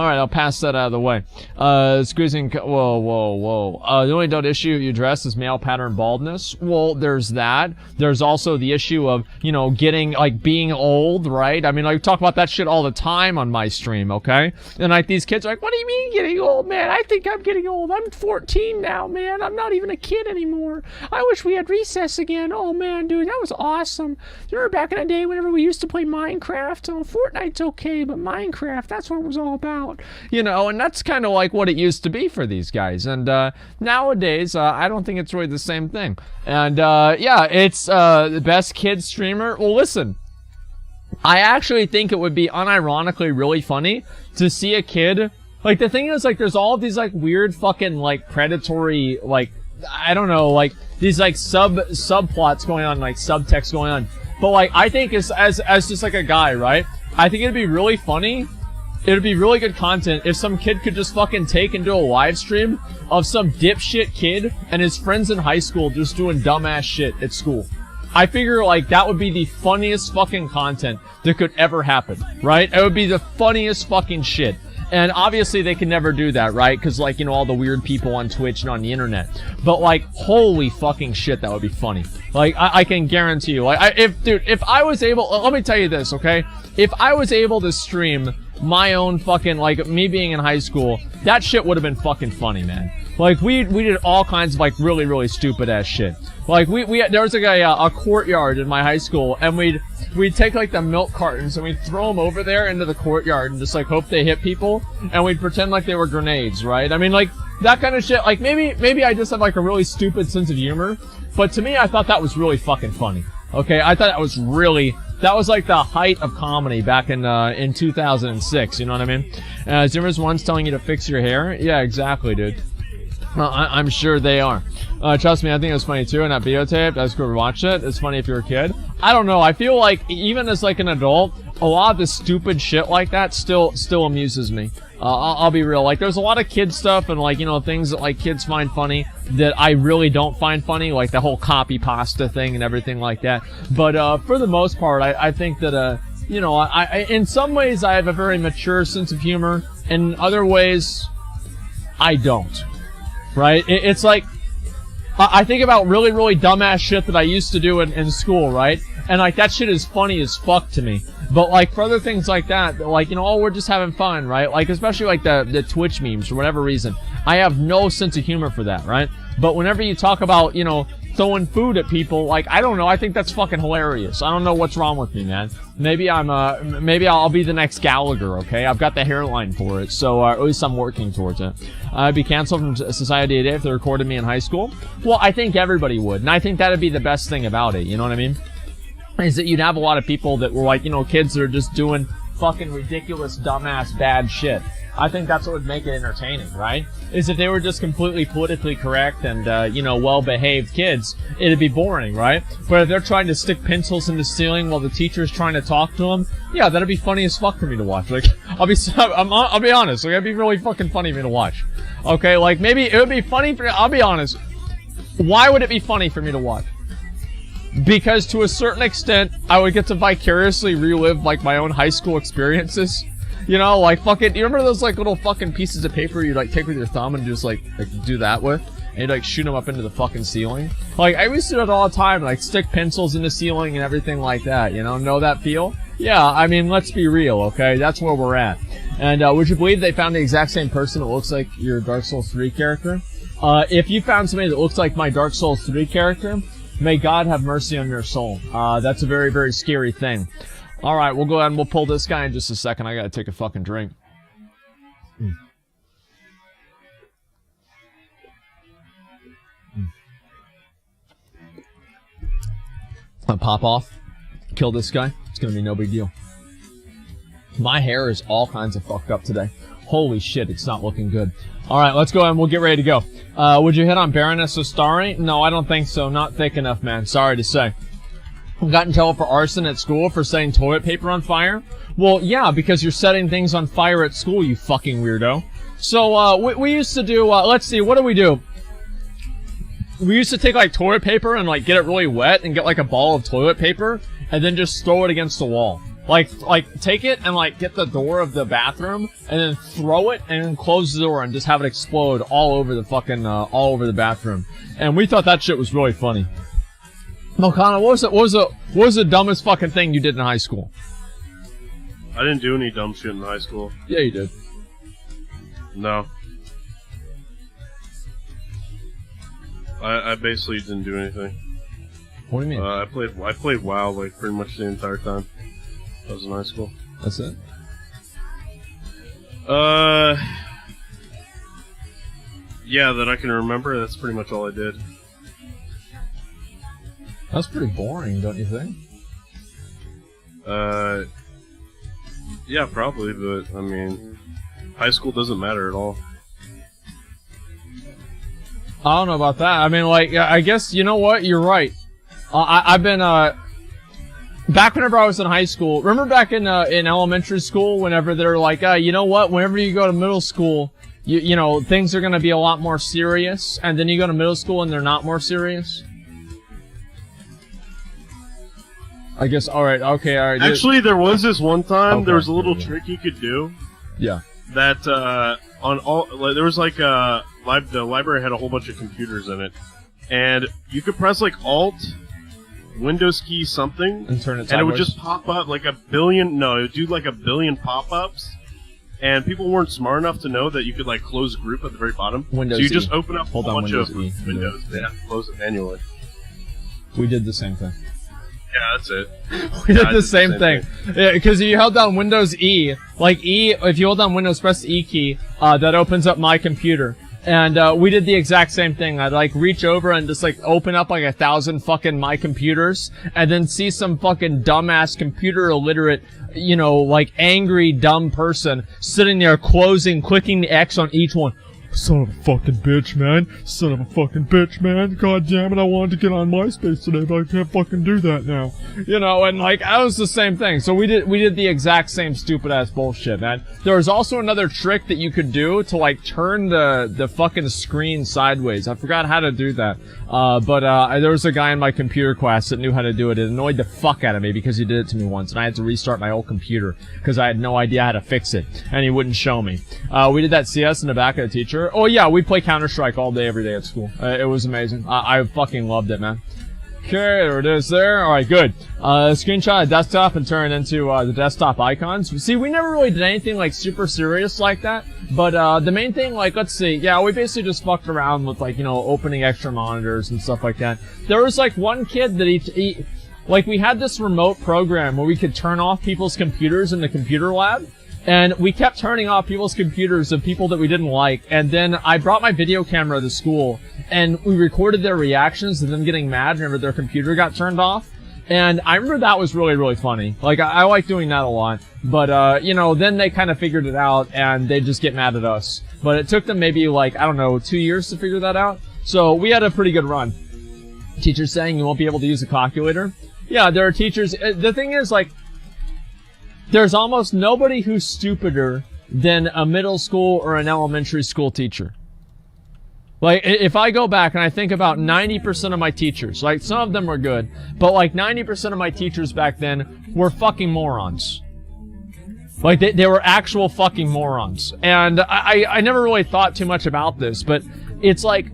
Alright, I'll pass that out of the way. Squeezing, whoa. The only adult issue you address is male pattern baldness. Well, there's that. There's also the issue of, you know, getting, like, being old, right? I mean, like, we talk about that shit all the time on my stream, okay? And, like, these kids are like, what do you mean getting old, man? I think I'm getting old. I'm 14 now, man. I'm not even a kid anymore. I wish we had recess again. Oh, man, dude, that was awesome. You remember back in the day whenever we used to play Minecraft? Oh, Fortnite's okay, but Minecraft, that's what it was all about. You know, and that's kind of like what it used to be for these guys. And nowadays, I don't think it's really the same thing. And yeah, it's the best kid streamer. Well, listen, I actually think it would be unironically really funny to see a kid. Like, the thing is, like, there's all of these, like, weird fucking, like, predatory, like, I don't know, like, these, like, subplots going on, like, subtext going on. But, like, I think as just, like, a guy, right? I think it'd be really funny. It'd be really good content if some kid could just fucking take and do a live stream of some dipshit kid and his friends in high school just doing dumbass shit at school. I figure, like, that would be the funniest fucking content that could ever happen, right? It would be the funniest fucking shit. And obviously they can never do that, right? Because, like, you know, all the weird people on Twitch and on the internet. But, like, holy fucking shit, that would be funny. Like, I can guarantee you. Like, if I was able, let me tell you this, okay? If I was able to stream my own fucking, like, me being in high school, that shit would have been fucking funny, man. Like, we did all kinds of, like, really stupid ass shit. Like, there was, like, a courtyard in my high school, and we'd take, like, the milk cartons, and we'd throw them over there into the courtyard, and just, like, hope they hit people, and we'd pretend like they were grenades, right? I mean, like, that kind of shit, like, maybe I just have, like, a really stupid sense of humor, but to me, I thought that was really fucking funny. Okay, I thought that was like the height of comedy back in 2006, you know what I mean? Zimmer's one's telling you to fix your hair? Yeah, exactly, dude. I'm sure they are. Trust me, I think it was funny too, and that videotape, I was going to watch it. It's funny if you're a kid. I don't know, I feel like, even as like an adult, a lot of the stupid shit like that still amuses me. I'll be real, like, there's a lot of kid stuff and, like, you know, things that, like, kids find funny that I really don't find funny, like the whole copy pasta thing and everything like that. But, for the most part, I think that, you know, I in some ways I have a very mature sense of humor, in other ways, I don't. Right? It's like, I think about really dumbass shit that I used to do in school, right? And, like, that shit is funny as fuck to me. But, like, for other things like that, like, you know, oh, we're just having fun, right? Like, especially, like, the Twitch memes, for whatever reason. I have no sense of humor for that, right? But whenever you talk about, you know, throwing food at people, like, I don't know, I think that's fucking hilarious. I don't know what's wrong with me, man. Maybe maybe I'll be the next Gallagher, okay? I've got the hairline for it, so, at least I'm working towards it. I'd be canceled from society today if they recorded me in high school. Well, I think everybody would, and I think that'd be the best thing about it, you know what I mean? Is that you'd have a lot of people that were like, you know, kids that are just doing fucking ridiculous, dumbass, bad shit. I think that's what would make it entertaining, right? Is if they were just completely politically correct and, you know, well-behaved kids, it'd be boring, right? But if they're trying to stick pencils in the ceiling while the teacher's trying to talk to them, yeah, that'd be funny as fuck for me to watch. Like, I'll be honest, like, it'd be really fucking funny for me to watch. Okay, like, maybe it would be funny for, I'll be honest. Why would it be funny for me to watch? Because to a certain extent, I would get to vicariously relive, like, my own high school experiences. You know, like, fucking, you remember those, like, little fucking pieces of paper you'd, like, take with your thumb and just, like do that with? And you'd, like, shoot them up into the fucking ceiling? Like, I used to do it all the time, like, stick pencils in the ceiling and everything like that, you know that feel? Yeah, I mean, let's be real, okay? That's where we're at. And, would you believe they found the exact same person that looks like your Dark Souls 3 character? If you found somebody that looks like my Dark Souls 3 character, may God have mercy on your soul. That's a very scary thing. Alright, we'll go ahead and we'll pull this guy in just a second. I gotta take a fucking drink. I'll pop off. Kill this guy. It's gonna be no big deal. My hair is all kinds of fucked up today. Holy shit, it's not looking good. Alright, let's go ahead and we'll get ready to go. Would you hit on Baroness Ostari? No, I don't think so. Not thick enough, man. Sorry to say. Got in trouble for arson at school for setting toilet paper on fire? Well, yeah, because you're setting things on fire at school, you fucking weirdo. So, we used to do, let's see, what do? We used to take, like, toilet paper and, like, get it really wet and get, like, a ball of toilet paper and then just throw it against the wall. Like take it and like get the door of the bathroom and then throw it and then close the door and just have it explode all over the fucking all over the bathroom. And we thought that shit was really funny. Melkana, what was the dumbest fucking thing you did in high school? I didn't do any dumb shit in high school. Yeah, you did. No. I basically didn't do anything. What do you mean? I played WoW like pretty much the entire time I was in high school. That's it? Yeah, that I can remember, that's pretty much all I did. That's pretty boring, don't you think? Yeah, probably, but, I mean, high school doesn't matter at all. I don't know about that. I mean, like, I guess, you know what? You're right. I've been, back whenever I was in high school, remember back in elementary school, whenever they're like, you know what? Whenever you go to middle school, you know, things are gonna be a lot more serious, and then you go to middle school and they're not more serious? I guess, alright. Actually, there was this one time, there was a little trick you could do. Yeah. That, on all, like, there was like, the library had a whole bunch of computers in it. And you could press like Alt, Windows key something, and turn it sideways. And it would just pop up like it would do like a billion pop-ups. And people weren't smart enough to know that you could like close group at the very bottom. Windows so you E. just open up a bunch of Windows. Windows. They have to close it manually. We did the same thing. Yeah, that's it. We did the same thing. Yeah, because you held down Windows E, like E, if you hold down Windows, press the E key, that opens up My Computer. And, we did the exact same thing. I'd, like, reach over and just, like, open up, like, 1,000 fucking My Computers, and then see some fucking dumbass computer illiterate, you know, like, angry, dumb person sitting there clicking the X on each one. Son of a fucking bitch, man. Son of a fucking bitch, man. God damn it, I wanted to get on MySpace today, but I can't fucking do that now. You know, and like, that was the same thing. So we did the exact same stupid ass bullshit, man. There was also another trick that you could do to like turn the fucking screen sideways. I forgot how to do that. But there was a guy in my computer class that knew how to do it. It annoyed the fuck out of me because he did it to me once, and I had to restart my old computer because I had no idea how to fix it, and he wouldn't show me. We did that CS in the back of the teacher. Oh yeah, we play Counter-Strike all day, every day at school. It was amazing. I fucking loved it, man. Okay, there it is there. Alright, good. Screenshot a desktop and turn it into, the desktop icons. See, we never really did anything, like, super serious like that. But, the main thing, like, let's see. Yeah, we basically just fucked around with, like, you know, opening extra monitors and stuff like that. There was, like, one kid that he like, we had this remote program where we could turn off people's computers in the computer lab. And we kept turning off people's computers of people that we didn't like. And then I brought my video camera to school, and we recorded their reactions of them getting mad whenever their computer got turned off. And I remember that was really, really funny. Like, I like doing that a lot. But, you know, then they kind of figured it out, and they just get mad at us. But it took them maybe, like, I don't know, 2 years to figure that out. So we had a pretty good run. Teachers saying you won't be able to use a calculator. Yeah, there are teachers. The thing is, like, there's almost nobody who's stupider than a middle school or an elementary school teacher. Like, if I go back and I think about 90% of my teachers, like, some of them were good, but like 90% of my teachers back then were fucking morons. Like, they were actual fucking morons. And I never really thought too much about this, but it's like,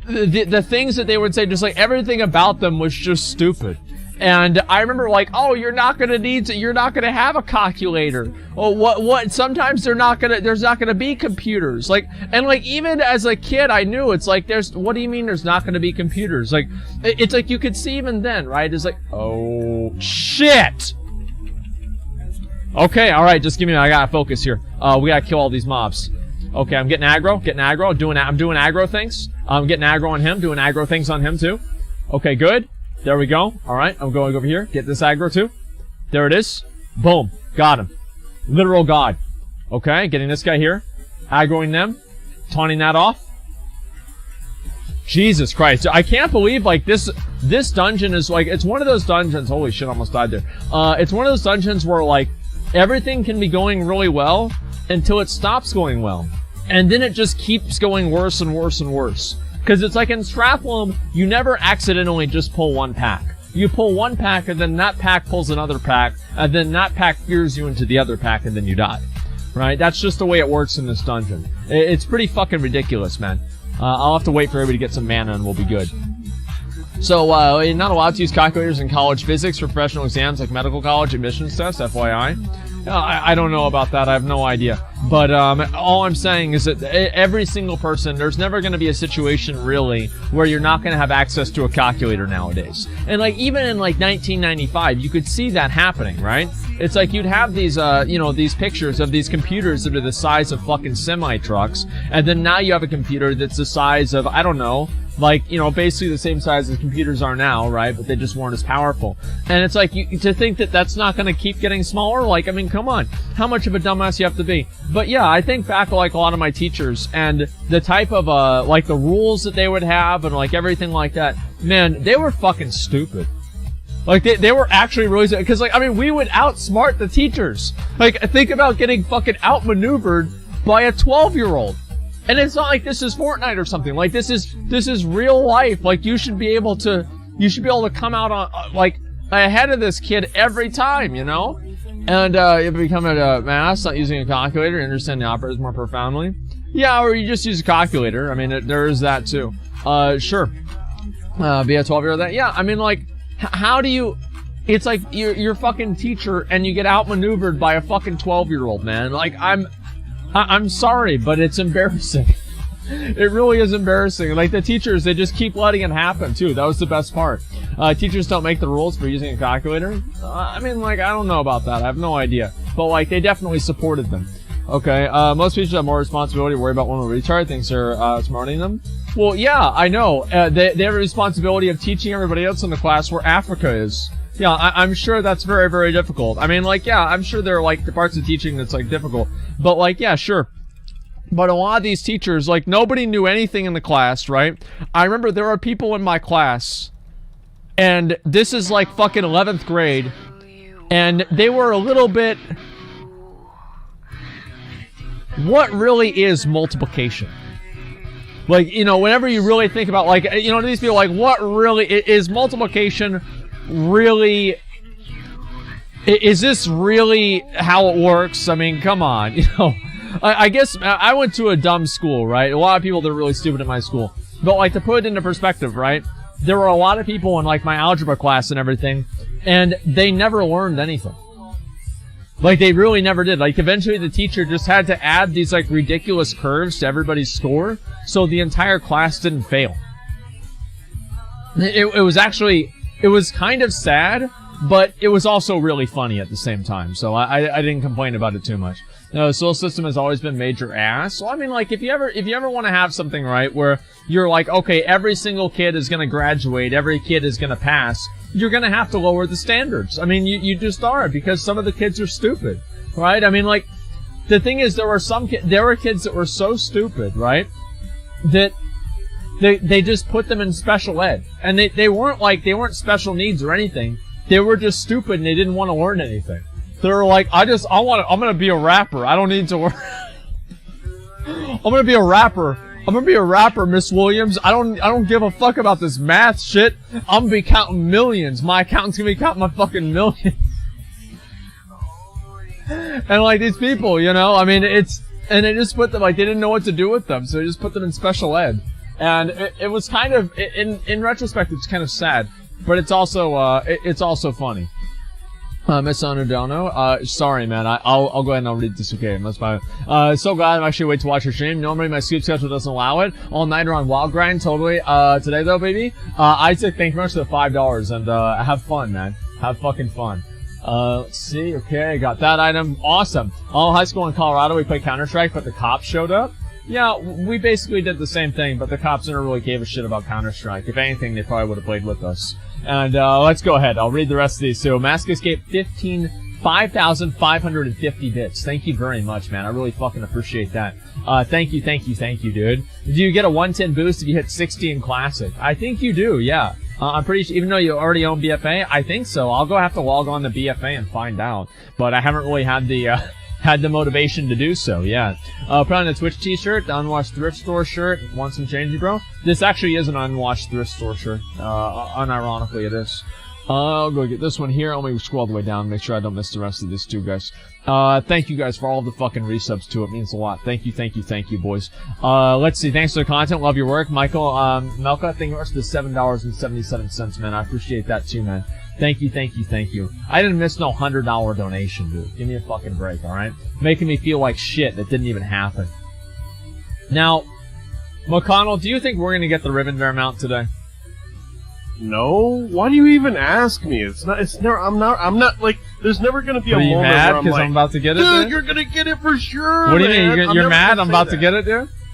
the things that they would say, just like everything about them was just stupid. And I remember like, oh, you're not gonna have a calculator. Oh, what, sometimes there's not gonna be computers. Like, and like, even as a kid, I knew it's like, what do you mean there's not gonna be computers? Like, it's like, you could see even then, right? It's like, oh, shit! Okay, alright, just give me, I gotta focus here. We gotta kill all these mobs. Okay, I'm getting aggro, I'm doing aggro things. I'm getting aggro on him, doing aggro things on him too. Okay, good. There we go. Alright, I'm going over here. Get this aggro too. There it is. Boom. Got him. Literal god. Okay, getting this guy here. Aggroing them. Taunting that off. Jesus Christ. I can't believe, like, this dungeon is, like, it's one of those dungeons. Holy shit, I almost died there. It's one of those dungeons where, like, everything can be going really well until it stops going well. And then it just keeps going worse and worse and worse. Because it's like in Stratholme, you never accidentally just pull one pack. You pull one pack, and then that pack pulls another pack, and then that pack fears you into the other pack, and then you die. Right? That's just the way it works in this dungeon. It's pretty fucking ridiculous, man. I'll have to wait for everybody to get some mana, and we'll be good. So, you're not allowed to use calculators in college physics for professional exams like medical college admissions tests, FYI. I don't know about that. I have no idea. But all I'm saying is that every single person, there's never going to be a situation, really, where you're not going to have access to a calculator nowadays. And, like, even in, like, 1995, you could see that happening, right? It's like you'd have these, these pictures of these computers that are the size of fucking semi-trucks, and then now you have a computer that's the size of, I don't know, like, basically the same size as computers are now, right? But they just weren't as powerful. And it's like, to think that that's not going to keep getting smaller, like, I mean, come on. How much of a dumbass you have to be? But yeah, I think back, like, a lot of my teachers, and the type of, like, the rules that they would have, and, like, everything like that. Man, they were fucking stupid. Like, they were actually really, because, like, I mean, we would outsmart the teachers. Like, think about getting fucking outmaneuvered by a 12-year-old. And it's not like this is Fortnite or something. Like, this is real life. Like, you should be able to come out on, like, ahead of this kid every time, And, you become a mass, not using a calculator, understand the operators more profoundly. Yeah, or you just use a calculator. I mean, there is that too. Sure. Be a 12-year-old that? Yeah, I mean, like, how do you, it's like you're a fucking teacher and you get outmaneuvered by a fucking 12-year-old, man. Like, I'm sorry, but it's embarrassing. It really is embarrassing. Like, the teachers, they just keep letting it happen, too. That was the best part. Teachers don't make the rules for using a calculator. I mean, like, I don't know about that. I have no idea. But, like, they definitely supported them. Okay, most teachers have more responsibility to worry about when we retard things are smarting them. Well, yeah, I know. They have a responsibility of teaching everybody else in the class where Africa is. Yeah, I'm sure that's very, very difficult. I mean, like, yeah, I'm sure there are, like, the parts of teaching that's, like, difficult. But, like, yeah, sure. But a lot of these teachers, like, nobody knew anything in the class, right? I remember there are people in my class, and this is, like, fucking 11th grade, and they were a little bit... What really is multiplication? Like, whenever you really think about, like, these people, like, what really is multiplication really, is this really how it works? I mean, come on, I guess I went to a dumb school, right? A lot of people that are really stupid at my school. But, like, to put it into perspective, right? There were a lot of people in, like, my algebra class and everything, and they never learned anything. Like, they really never did. Like, eventually the teacher just had to add these, like, ridiculous curves to everybody's score, so the entire class didn't fail. It was actually, it was kind of sad, but it was also really funny at the same time, so I didn't complain about it too much. The school system has always been major ass. So, I mean, like, if you ever want to have something, right, where you're like, okay, every single kid is gonna graduate, every kid is gonna pass, you're gonna have to lower the standards. I mean, you just are, because some of the kids are stupid, right? I mean, like, the thing is, there were kids that were so stupid, right, that they just put them in special ed. And they weren't special needs or anything. They were just stupid and they didn't want to learn anything. They were like, I'm gonna be a rapper. I don't need to work. I'm gonna be a rapper. I'm gonna be a rapper, Miss Williams. I don't give a fuck about this math shit. I'm gonna be counting millions. My accountant's gonna be counting my fucking millions. And, like, these people, I mean, and they just put them, like, they didn't know what to do with them, so they just put them in special ed. And it was kind of, in retrospect, it's kind of sad, but it's also funny. Miss Onodono, sorry, man. I'll go ahead and I'll read this, okay? That's fine. So glad I'm actually waiting to watch your stream. Normally my sleep schedule doesn't allow it. All nighter on Wild Grind, totally. Today though, baby. Isaac, thank you very much for the $5, and, have fun, man. Have fucking fun. Let's see, okay, got that item. Awesome. All high school in Colorado, we played Counter-Strike, but the cops showed up. Yeah, we basically did the same thing, but the cops never really gave a shit about Counter-Strike. If anything, they probably would have played with us. And, let's go ahead. I'll read the rest of these. So, Mask Escape 5,550 bits. Thank you very much, man. I really fucking appreciate that. Thank you, dude. Do you get a 110 boost if you hit 60 in Classic? I think you do, yeah. I'm pretty sure, even though you already own BFA, I think so. I'll go have to log on to BFA and find out. But I haven't really had the motivation to do so, yeah. Put on a Twitch t-shirt, the unwashed thrift store shirt. Want some change, bro? This actually is an unwashed thrift store shirt. Unironically, it is. I'll go get this one here. Let me scroll all the way down, make sure I don't miss the rest of these two guys. Thank you guys for all the fucking resubs too. It means a lot. Thank you, boys. Let's see. Thanks for the content. Love your work, Michael. Melka, thank you for the $7.77, man. I appreciate that too, man. Thank you. I didn't miss no $100 donation, dude. Give me a fucking break, alright? Making me feel like shit that didn't even happen. Now, McConnell, do you think we're gonna get the Ribbon Bear mount today? No. Why do you even ask me? It's never, I'm not, like, there's never gonna be a moment where I'm like, I'm about to get it, dude, you're gonna get it for sure, What do you man. mean? You're mad I'm about to get it, dude?